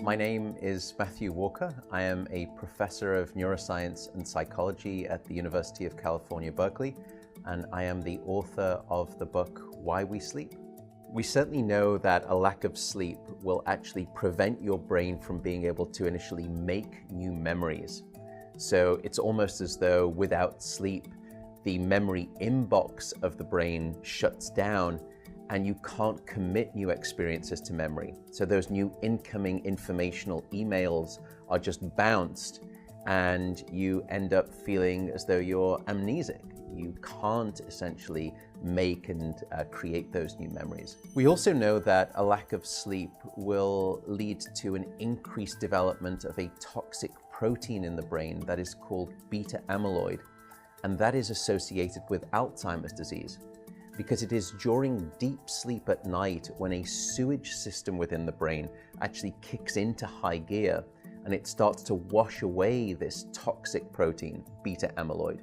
My name is Matthew Walker. I am a professor of neuroscience and psychology at the University of California, Berkeley, and I am the author of the book, Why We Sleep. We certainly know that a lack of sleep will actually prevent your brain from being able to initially make new memories. So it's almost as though without sleep, the memory inbox of the brain shuts down and you can't commit new experiences to memory. So those new incoming informational emails are just bounced and you end up feeling as though you're amnesic. You can't essentially make and create those new memories. We also know that a lack of sleep will lead to an increased development of a toxic protein in the brain that is called beta amyloid, and that is associated with Alzheimer's disease, because it is during deep sleep at night when a sewage system within the brain actually kicks into high gear and it starts to wash away this toxic protein, beta amyloid.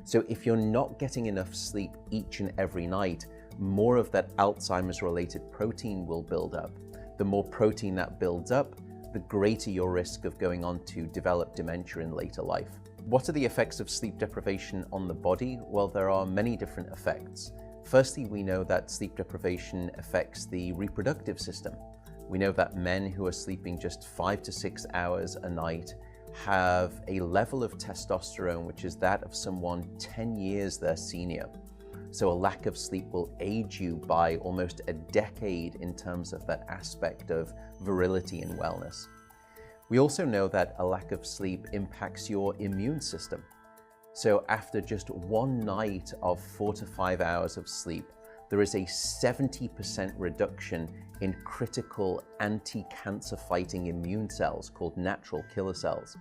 So if you're not getting enough sleep each and every night, more of that Alzheimer's related protein will build up. The more protein that builds up, the greater your risk of going on to develop dementia in later life. What are the effects of sleep deprivation on the body? Well, there are many different effects. Firstly, we know that sleep deprivation affects the reproductive system. We know that men who are sleeping just 5 to 6 hours a night have a level of testosterone which is that of someone 10 years their senior. So a lack of sleep will age you by almost a decade in terms of that aspect of virility and wellness. We also know that a lack of sleep impacts your immune system. So after just one night of 4 to 5 hours of sleep, there is a 70% reduction in critical anti-cancer fighting immune cells called natural killer cells.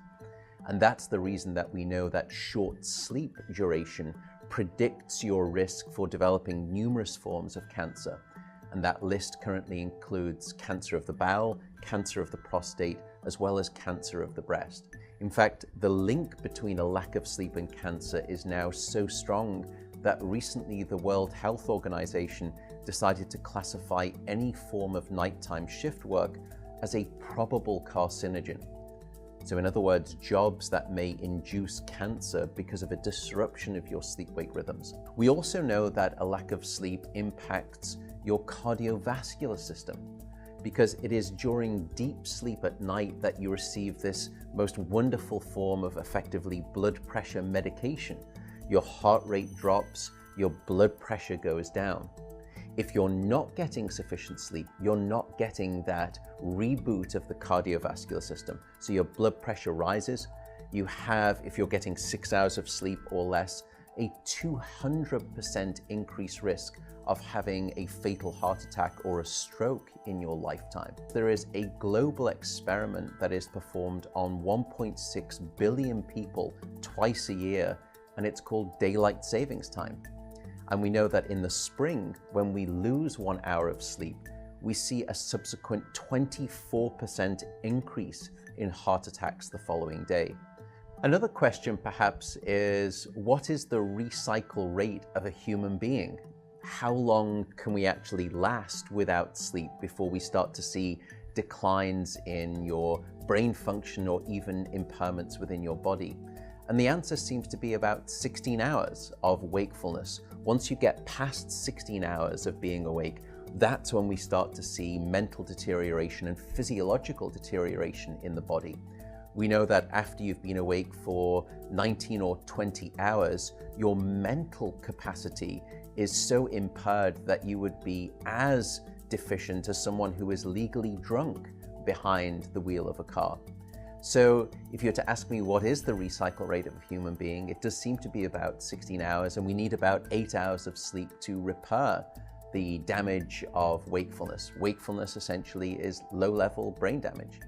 And that's the reason that we know that short sleep duration predicts your risk for developing numerous forms of cancer. And that list currently includes cancer of the bowel, cancer of the prostate, as well as cancer of the breast. In fact, the link between a lack of sleep and cancer is now so strong that recently the World Health Organization decided to classify any form of nighttime shift work as a probable carcinogen. So in other words, jobs that may induce cancer because of a disruption of your sleep-wake rhythms. We also know that a lack of sleep impacts your cardiovascular system, because it is during deep sleep at night that you receive this most wonderful form of effectively blood pressure medication. Your heart rate drops, your blood pressure goes down. If you're not getting sufficient sleep, you're not getting that reboot of the cardiovascular system. So your blood pressure rises. You have, if you're getting 6 hours of sleep or less, a 200% increased risk of having a fatal heart attack or a stroke in your lifetime. There is a global experiment that is performed on 1.6 billion people twice a year, and it's called daylight savings time. And we know that in the spring, when we lose 1 hour of sleep, we see a subsequent 24% increase in heart attacks the following day. Another question perhaps is, what is the recycle rate of a human being? How long can we actually last without sleep before we start to see declines in your brain function or even impairments within your body? And the answer seems to be about 16 hours of wakefulness. Once you get past 16 hours of being awake, that's when we start to see mental deterioration and physiological deterioration in the body. We know that after you've been awake for 19 or 20 hours, your mental capacity is so impaired that you would be as deficient as someone who is legally drunk behind the wheel of a car. So if you were to ask me what is the recycle rate of a human being, it does seem to be about 16 hours, and we need about 8 hours of sleep to repair the damage of wakefulness. Wakefulness essentially is low-level brain damage.